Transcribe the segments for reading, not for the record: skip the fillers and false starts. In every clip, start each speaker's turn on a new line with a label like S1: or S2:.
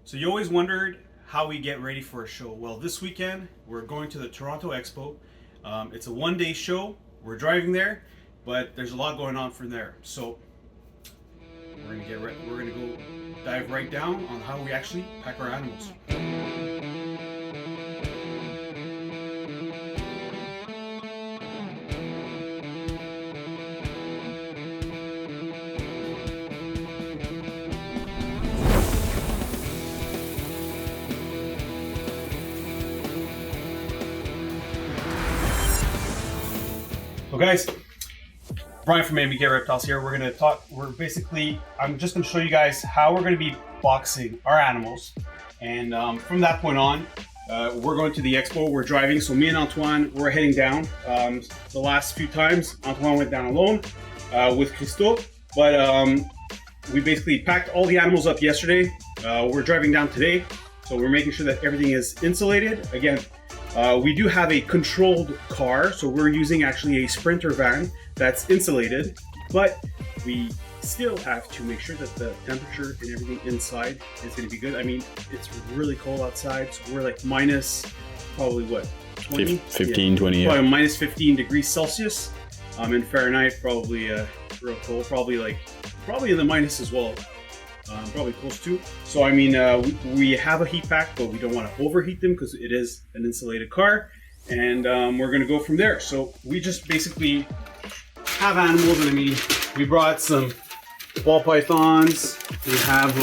S1: So you always wondered how we get ready for a show. Well, this weekend we're going to the Toronto Expo. It's a one-day show. We're driving there, but there's a lot going on from there. So we're gonna go dive right down on how we actually pack our animals. So guys, Brian from ABK Reptiles here. I'm just gonna show you guys how we're gonna be boxing our animals. And from that point on, we're going to the expo, we're driving. So me and Antoine, we're heading down. The last few times, Antoine went down alone with Christo. But we basically packed all the animals up yesterday. We're driving down today. So we're making sure that everything is insulated. Again, we do have a controlled car, so we're using actually a Sprinter van that's insulated, but we still have to make sure that the temperature and everything inside is going to be good. I mean, it's really cold outside, so we're like minus probably what? 20?
S2: 15, 20,
S1: probably minus 15 degrees Celsius. In Fahrenheit, probably real cold, probably in the minus as well. Probably close to. So I mean, we have a heat pack, but we don't want to overheat them because it is an insulated car, and we're going to go from there. So we just basically have animals, and I mean, we brought some ball pythons. We have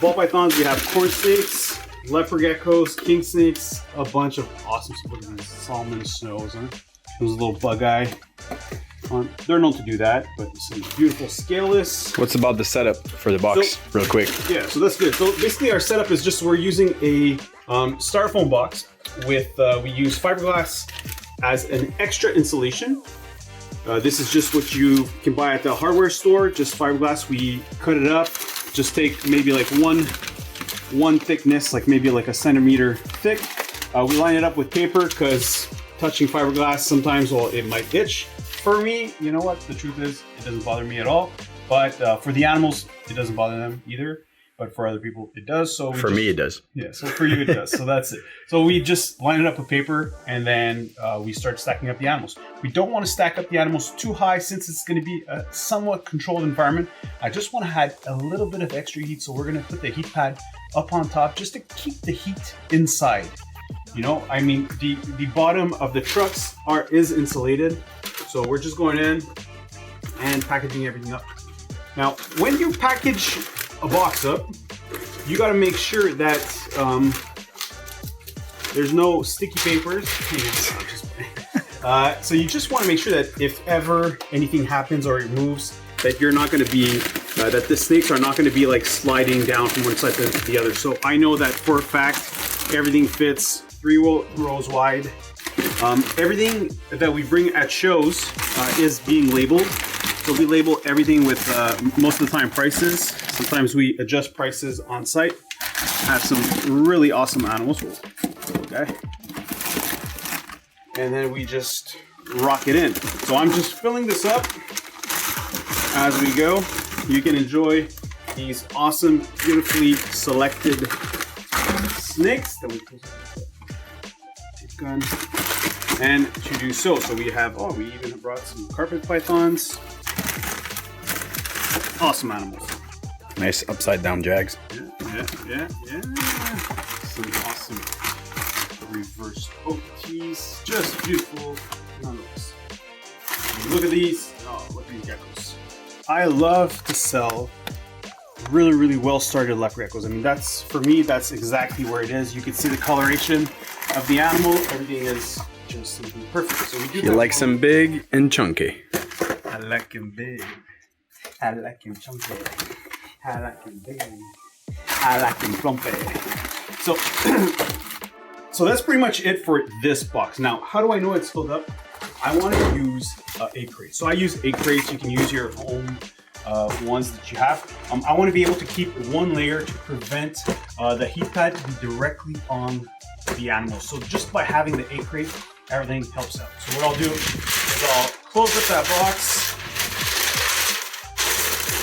S1: ball pythons. We have corn snakes, leopard geckos, king snakes, a bunch of awesome salmon snows. Huh? There's a little bug eye. They're known to do that, but some beautiful scaleless.
S2: What's about the setup for the box, real quick?
S1: Yeah, so that's good. So basically our setup is just we're using a styrofoam box with, we use fiberglass as an extra insulation. This is just what you can buy at the hardware store, just fiberglass. We cut it up, just take maybe like one thickness, like maybe like a centimeter thick. We line it up with paper because touching fiberglass sometimes, well, it might itch. For me, you know what? The truth is, it doesn't bother me at all. But for the animals, it doesn't bother them either. But for other people, it does. So
S2: for me, it does.
S1: Yeah. So for you, it does. So that's it. So we just line it up with paper, and then we start stacking up the animals. We don't want to stack up the animals too high since it's going to be a somewhat controlled environment. I just want to add a little bit of extra heat, so we're going to put the heat pad up on top just to keep the heat inside. You know, I mean, the bottom of the trucks is insulated. So we're just going in and packaging everything up. Now, when you package a box up, you got to make sure that there's no sticky papers. So you just want to make sure that if ever anything happens or it moves, that you're not going to be, that the snakes are not going to be like sliding down from one side to the other. So I know that for a fact, everything fits 3 rows wide. Everything that we bring at shows is being labeled. So we label everything with most of the time prices. Sometimes we adjust prices on site. Have some really awesome animals. Okay. And then we just rock it in. So I'm just filling this up as we go. You can enjoy these awesome, beautifully selected snakes that we gun. And to do so, we have, we even brought some carpet pythons. Awesome animals.
S2: Nice upside down jags.
S1: Yeah. Some awesome reverse OTs. Just beautiful. Look at these. Oh, look at these geckos. I love to sell really, really well started leopard geckos. I mean, for me, that's exactly where it is. You can see the coloration of the animal. Everything is just simply perfect. So we do.
S2: You like some big and chunky.
S1: I like him big. I like him chunky. I like him big. I like him plumpy. So that's pretty much it for this box. Now, how do I know it's filled up? I want to use a crate. So I use a crate. You can use your own ones that you have. I want to be able to keep one layer to prevent the heat pad to be directly on the animal. So just by having the egg crate, everything helps out. So what I'll do is I'll close up that box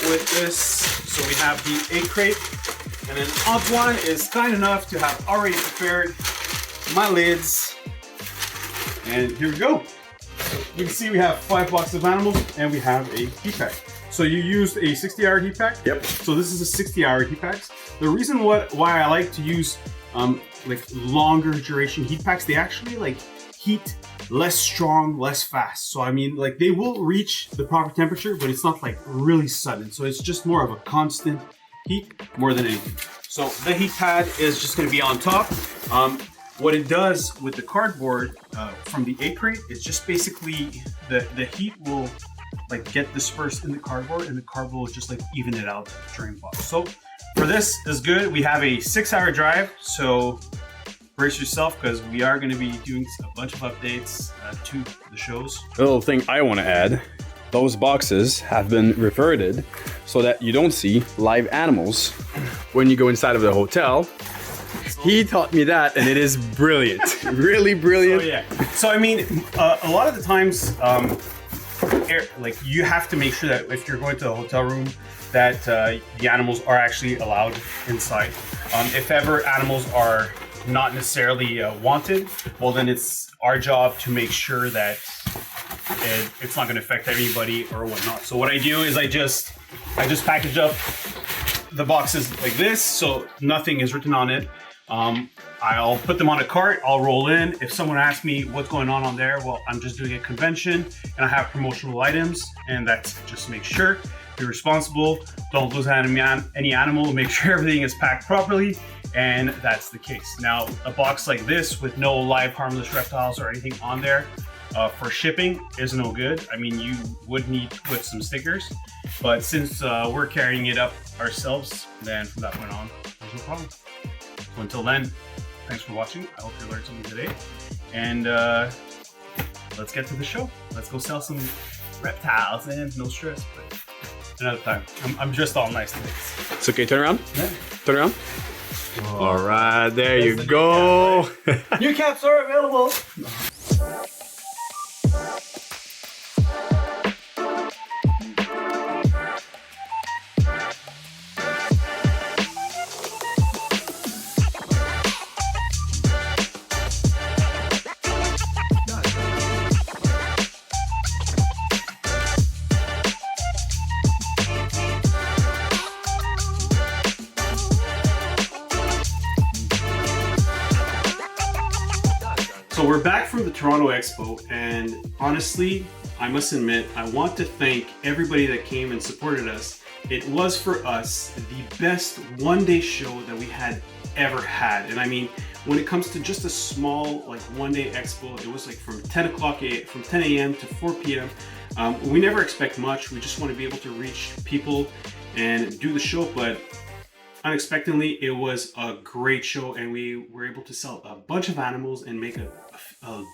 S1: with this. So we have the egg crate, and And then Antoine is kind enough to have already prepared my lids. And here we go. So you can see we have 5 boxes of animals and we have a heat pack. So you used a 60-hour heat pack?
S2: Yep.
S1: So this is a 60-hour heat pack. The reason why I like to use like longer duration heat packs, they actually like heat less strong, less fast. So I mean, like they will reach the proper temperature, but it's not like really sudden. So it's just more of a constant heat more than anything. So the heat pad is just going to be on top. What it does with the cardboard from the egg crate is just basically the heat will like get dispersed in the cardboard, and the cardboard will just like even it out during the box. So for this is good. We have a 6-hour drive, so brace yourself because we are going to be doing a bunch of updates to the shows.
S2: A little thing I want to add, those boxes have been reverted so that you don't see live animals when you go inside of the hotel. He taught me that, and it is brilliant. Really brilliant.
S1: Oh yeah. So I mean, a lot of the times, like you have to make sure that if you're going to a hotel room, that the animals are actually allowed inside. If ever animals are not necessarily wanted, well then it's our job to make sure that it's not going to affect anybody or whatnot. So what I do is I just package up the boxes like this, so nothing is written on it. I'll put them on a cart, I'll roll in. If someone asks me what's going on there, well, I'm just doing a convention and I have promotional items, and that's just to make sure you're responsible, don't lose any animal, make sure everything is packed properly, and that's the case. Now, a box like this with no live harmless reptiles or anything on there for shipping is no good. I mean, you would need to put some stickers, but since we're carrying it up ourselves, then from that point on, there's no problem. So until then, thanks for watching. I hope you learned something today. And let's get to the show. Let's go sell some reptiles and no stress, but another time. I'm just all nice today.
S2: It's okay, turn around.
S1: Yeah.
S2: Turn around. Whoa. All right, there you go.
S1: New caps are available. So we're back from the Toronto Expo, and honestly, I must admit, I want to thank everybody that came and supported us. It was for us the best one-day show that we had ever had. And I mean, when it comes to just a small like one-day expo, it was like from 10 a.m. to 4 p.m. We never expect much. We just want to be able to reach people and do the show, but unexpectedly, it was a great show, and we were able to sell a bunch of animals and make a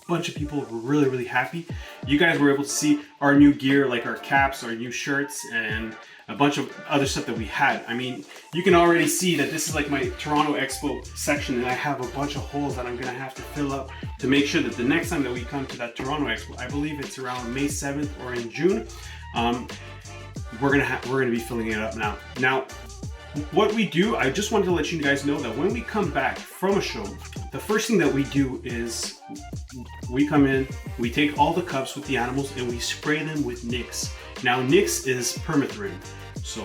S1: bunch of people really, really happy. You guys were able to see our new gear, like our caps, our new shirts, and a bunch of other stuff that we had. I mean, you can already see that this is like my Toronto Expo section, and I have a bunch of holes that I'm gonna have to fill up to make sure that the next time that we come to that Toronto Expo, I believe it's around May 7th or in June, we're gonna be filling it up now. Now, what we do, I just wanted to let you guys know that when we come back from a show, the first thing that we do is we come in, we take all the cups with the animals and we spray them with Nix. Now Nix is permethrin, so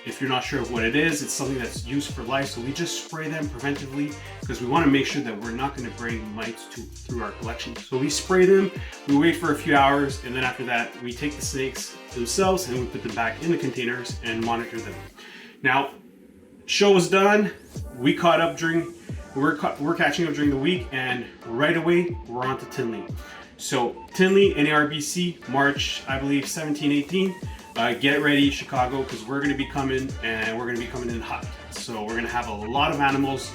S1: if you're not sure of what it is, it's something that's used for life, so we just spray them preventively because we want to make sure that we're not going to bring mites through our collection. So we spray them, we wait for a few hours, and then after that we take the snakes themselves and we put them back in the containers and monitor them. Now, show was done. We caught up we're catching up during the week, and right away we're on to Tinley. So Tinley, NARBC, March, I believe 17, 18. Get ready, Chicago, because we're going to be coming, and we're going to be coming in hot. So we're going to have a lot of animals.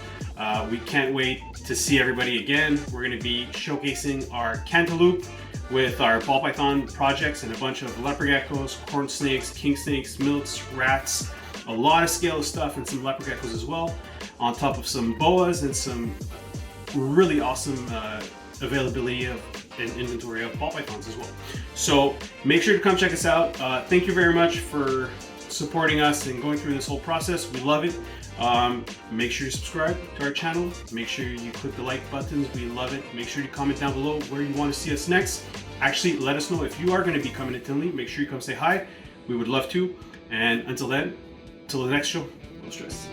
S1: We can't wait to see everybody again. We're going to be showcasing our cantaloupe with our ball python projects and a bunch of leopard geckos, corn snakes, king snakes, milks, rats, a lot of scale stuff, and some leopard geckos as well, on top of some boas and some really awesome availability of and inventory of ball pythons as well. So make sure to come check us out. Thank you very much for supporting us and going through this whole process. We love it. Make sure you subscribe to our channel. Make sure you click the like buttons. We love it. Make sure you comment down below where you want to see us next. Actually, let us know if you are going to be coming to Tinley. Make sure you come say hi. We would love to. And until then, till the next show, no stress.